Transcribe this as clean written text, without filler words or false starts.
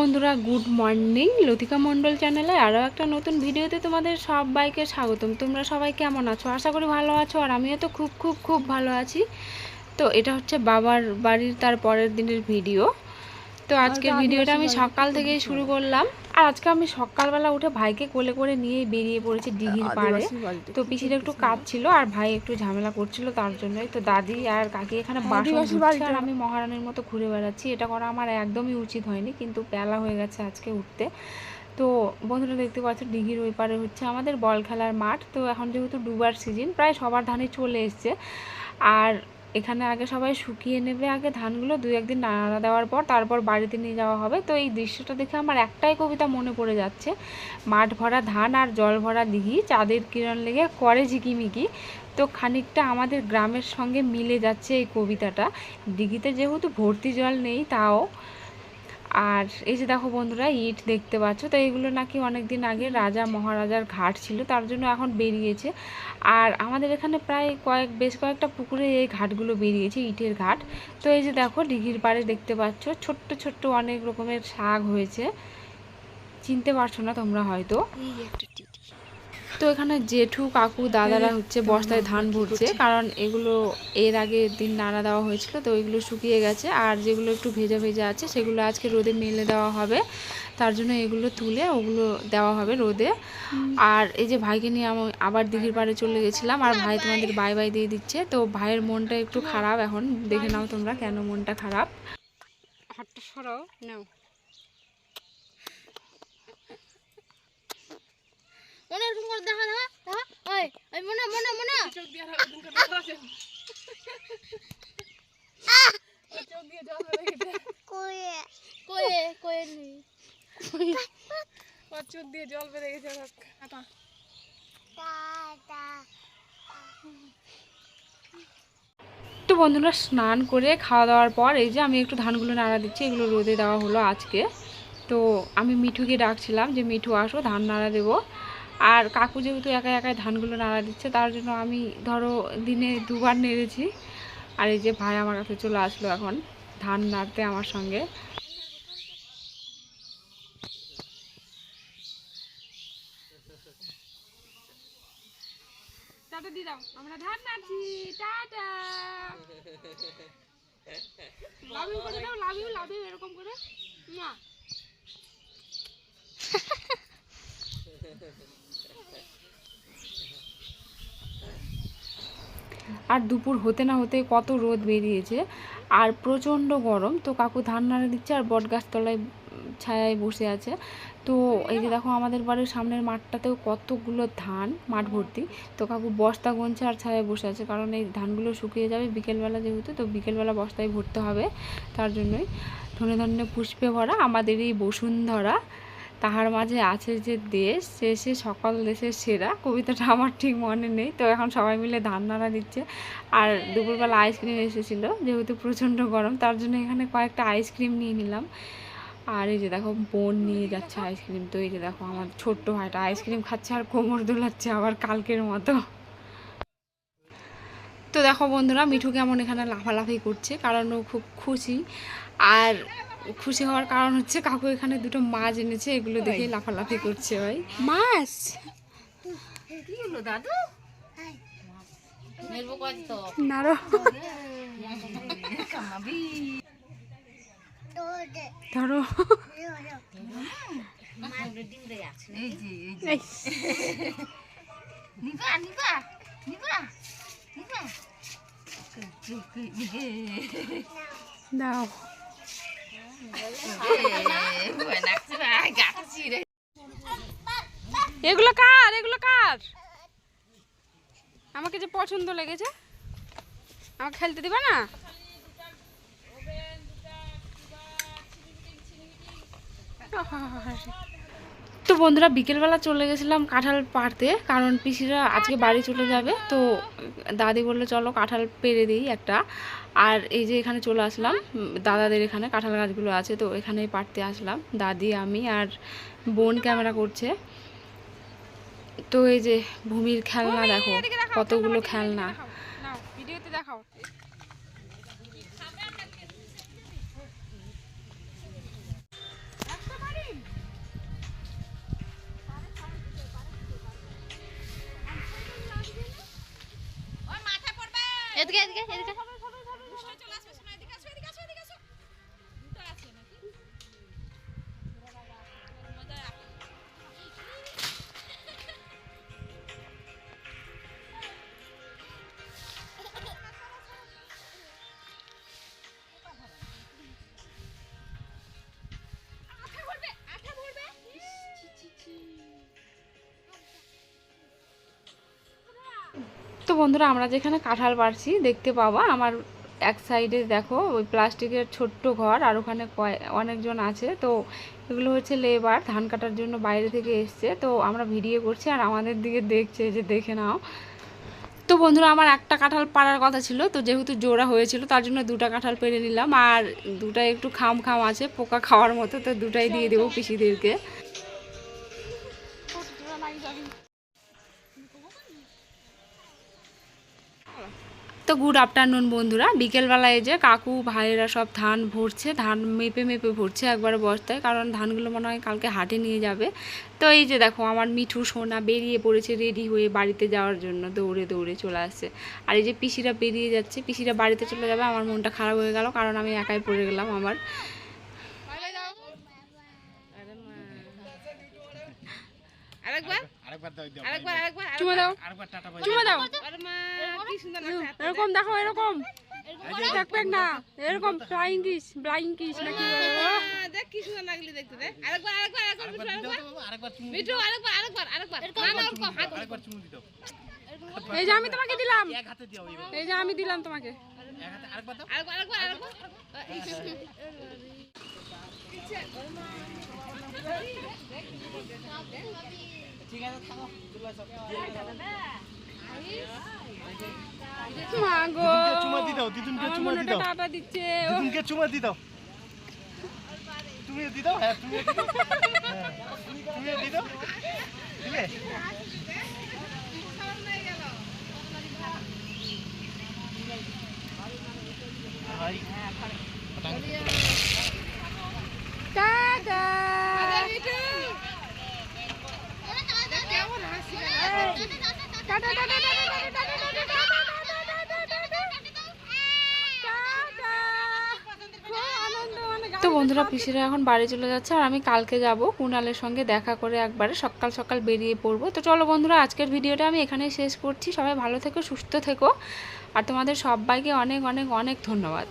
বন্ধুরা, good morning. লতিকা মণ্ডল চ্যানেলে আরও একটা নতুন ভিডিওতে তোমাদের সবাইকে স্বাগতম। তোমরা সবাই কেমন আছো? আশা করি ভালো আছো, আর আমিও তো খুব খুব খুব ভালো আছি। তো এটা হচ্ছে বাবার বাড়ির তার পরের দিনের ভিডিও। তো আজকের ভিডিওটা আমি সকাল থেকেই শুরু করলাম। আর আজকে আমি সকালবেলা উঠে ভাইকে কোলে করে নিয়ে বেরিয়ে পড়েছি দিঘির পাড়ে। তো পিসির একটু কাজ ছিল আর ভাই একটু ঝামেলা করছিল, তার জন্যই। তো দাদি আর কাকি এখানে বাসন ধুচ্ছে আর আমি মহারানীর মতো ঘুরে বেড়াচ্ছি। এটা করা আমার একদমই উচিত হয়নি, কিন্তু বেলা হয়ে গেছে আজকে উঠতে। তো বন্ধুরা দেখতে পাচ্ছ, দিঘির ওই পারে হচ্ছে আমাদের বল খেলার মাঠ। তো এখন যেহেতু ডুবার সিজন, প্রায় সবার ধানই চলে এসছে। আর এখানে আগে সবাই শুকিয়ে নেবে আগে ধানগুলো, 2-1 দিন নাড়া দেওয়ার পর তারপর বাড়িতে নিয়ে যাওয়া হবে। তো এই দৃশ্যটা দেখে আমার একটাই কবিতা মনে পড়ে যাচ্ছে, মাঠ ভরা ধান আর জল ভরা দিঘি, চাঁদের কিরণ লেগে করে ঝিকিমিকি। তো খানিকটা আমাদের গ্রামের সঙ্গে মিলে যাচ্ছে এই কবিতাটা। দিঘিতে যেহেতু ভর্তি জল নেই তাও। আর এই যে দেখো বন্ধুরা, ইট দেখতে পাচ্ছ। তো এগুলো নাকি অনেক দিন আগে রাজা মহারাজার ঘাট ছিল, তার জন্য এখন বেরিয়েছে। আর আমাদের এখানে প্রায় বেশ কয়েকটা পুকুরে এই ঘাটগুলো বেরিয়েছে, ইটের ঘাট। তো এই যে দেখো দিঘির পাড়ে দেখতে পাচ্ছ ছোট্ট ছোট্ট অনেক রকমের শাক হয়েছে, চিনতে পারছো না তোমরা হয়তো। তো এখানে জেঠু কাকু দাদারা হচ্ছে বস্তায় ধান ভরছে, কারণ এগুলো এর আগে দিন নাড়া দেওয়া হয়েছিল, তো এগুলো শুকিয়ে গেছে। আর যেগুলো একটু ভেজা ভেজা আছে সেগুলো আজকে রোদে মেলে দেওয়া হবে, তার জন্য এগুলো তুলে ওগুলো দেওয়া হবে রোদে। আর এই যে ভাইকে নিয়ে আমি আবার দিঘির পাড়ে চলে গেছিলাম, আর ভাই তোমাদের বাই বাই দিয়ে দিচ্ছে। তো ভাইয়ের মনটা একটু খারাপ, এখন দেখে নাও তোমরা কেন মনটা খারাপ। হাতটা সরাও নাও। মনে এরকম করে দেখা দেখা দেখা ওই ওই মনে মনে মনে চোখ দিয়ে এরকম করে দেখা আছে চোখ দিয়ে জল বেরিয়ে গেছে কোয়ে কোয়ে কোয়ে নেই ওর চোখ দিয়ে জল বেরিয়ে গেছে টাটা টাটা। তো বন্ধুরা, স্নান করে খাওয়া দাওয়ার পর এই যে আমি একটু ধানগুলো নাড়া দিচ্ছি, এগুলো রোদে দেওয়া হলো আজকে। তো আমি মিঠুকে ডাকছিলাম যে মিঠু আসো, ধান নাড়া দেবো। আর কাকু যেহেতু একা একাই ধানগুলো নাড়া দিচ্ছে, তার জন্য আমি ধরো দিনে 2বার নেড়েছি। আর এই যে ভাই আমার কাছে চলে আসলো এখন ধান নাড়তে আমার সঙ্গে। টাটা দিয়ে দাও, আমরা ধান নাড়ছি। টাটা, লাভ ইউ করে দাও, লাভ ইউ লাভ ইউ এরকম করে না। আর দুপুর হতে না হতে কত রোদ বেরিয়েছে আর প্রচণ্ড গরম। তো কাকু ধান নাড়া দিচ্ছে আর বট গাছতলায় ছায়ায় বসে আছে। তো এই যে দেখো আমাদের বাড়ির সামনের মাঠটাতেও কতগুলো ধান, মাঠ ভর্তি। তো কাকু বস্তা গুনছে আর ছায়ায় বসে আছে, কারণ এই ধানগুলো শুকিয়ে যাবে বিকেলবেলা যেহেতু, তো বিকেলবেলা বস্তায় ভরতে হবে। তার জন্যই ধনে ধনে পুষ্পে ভরা আমাদের এই বসুন্ধরা, তাহার মাঝে আছে যে দেশ, শেষে সকল দেশের সেরা, কবিতাটা আমার ঠিক মনে নেই। তো এখন সবাই মিলে ধান নাড়া দিচ্ছে। আর দুপুরবেলা আইসক্রিম এসেছিলো, যেহেতু প্রচণ্ড গরম তার জন্য এখানে কয়েকটা আইসক্রিম নিয়ে নিলাম। আর এই যে দেখো বোন নিয়ে যাচ্ছে আইসক্রিম। তো এই যে দেখো আমার ছোট্ট ভাইটা আইসক্রিম খাচ্ছে আর কোমর দোলাচ্ছে আবার কালকের মতো। তো দেখো বন্ধুরা, মিঠু কেমন এখানে লাফালাফি করছে, কারণ ও খুব খুশি। আর খুশি হওয়ার কারণ হচ্ছে কাকু এখানে 2টো মাছ এনেছে, এগুলো দেখে লাফালাফি করছে। ভাই মাছ কি হলো দাদু? নারো ধরো দাও। এগুলো কার? এগুলো কার? আমাকে যে পছন্দ লেগেছে, আমাকে খেলতে দিবা না? তো বন্ধুরা, বিকেলবেলা চলে গেছিলাম কাঁঠাল পাড়তে, কারণ পিসিরা আজকে বাড়ি চলে যাবে। তো দাদি বললো চলো কাঁঠাল পেড়ে দিই একটা। আর এই যে এখানে চলে আসলাম, দাদাদের এখানে কাঁঠাল গাছগুলো আছে, তো এখানেই পাড়তে আসলাম। দাদি, আমি আর বোন ক্যামেরা করছে। তো এই যে ভূমির খেলনা দেখো, কতগুলো খেলনা। ভিডিওতে দেখাও। এদিকে এদিকে এদিকে তো বন্ধুরা আমরা যেখানে কাঁঠাল পাড়ছি দেখতে পাবা আমার এক সাইডে দেখো ওই প্লাস্টিকের ছোট্ট ঘর, আর ওখানে অনেকজন আছে। তো এগুলো হচ্ছে লেবার, ধান কাটার জন্য বাইরে থেকে এসছে। তো আমরা ভিডিও করছি আর আমাদের দিকে দেখছে, যে দেখে নাও। তো বন্ধুরা আমার একটা কাঁঠাল পাড়ার কথা ছিল, তো যেহেতু জোড়া হয়েছিল তার জন্য দুটা কাঁঠাল পেড়ে নিলাম, আর দুটাই একটু খাম খাম আছে পোকা খাওয়ার মতো, তো দুটাই দিয়ে দেবো পিসিদেরকে। তো গুড আফটারনুন বন্ধুরা, বিকেলবেলায় যে কাকু ভাইয়েরা সব ধান ভরছে, ধান মেপে মেপে ভরছে একবারে বস্তায়, কারণ ধানগুলো মনে হয় কালকে হাটে নিয়ে যাবে। তো এই যে দেখো আমার মিঠু সোনা বেরিয়ে পড়েছে রেডি হয়ে বাড়িতে যাওয়ার জন্য, দৌড়ে দৌড়ে চলে আসছে। আর এই যে পিসিরা বেরিয়ে যাচ্ছে, পিসিরা বাড়িতে চলে যাবে। আমার মনটা খারাপ হয়ে গেল, কারণ আমি একাই পড়ে গেলাম আবার। এরকম দেখো, এরকম দেখবে না, এরকম ফ্লাইং কিস, ফ্লাইং কিস নাকি দেখ কি সুন্দর লাগলি দেখতে রে। আরেকবার মিঠু আরেকবার চুমু দিতে। এই যে আমি তোমাকে দিলাম, এই যে আমি দিলাম তোমাকে। এক হাতে আরেকবার দাও। ঠিক আছে থামো। মা গো, চুমা দি দাও, দিদুনকে চুমা দি দাও। টাটা দিচ্ছে, দিদুনকে চুমা দি দাও। তুমি দি দাও, হ্যাঁ তুমি দি দাও। হ্যাঁ তুমি দি দাও। দিলে? ভাই টাটা। কেমন হাসি টাটা টাটা তো বন্ধুরা পিসিরা এখন বাড়ি চলে যাচ্ছে, আর আমি কালকে যাব কুণালের সঙ্গে দেখা করে একবারে সকাল সকাল বেরিয়ে পড়বো। তো চলো বন্ধুরা আজকের ভিডিওটা আমি এখানেই শেষ করছি। সবাই ভালো থেকো, সুস্থ থেকো, আর তোমাদের সবাইকে অনেক অনেক অনেক ধন্যবাদ।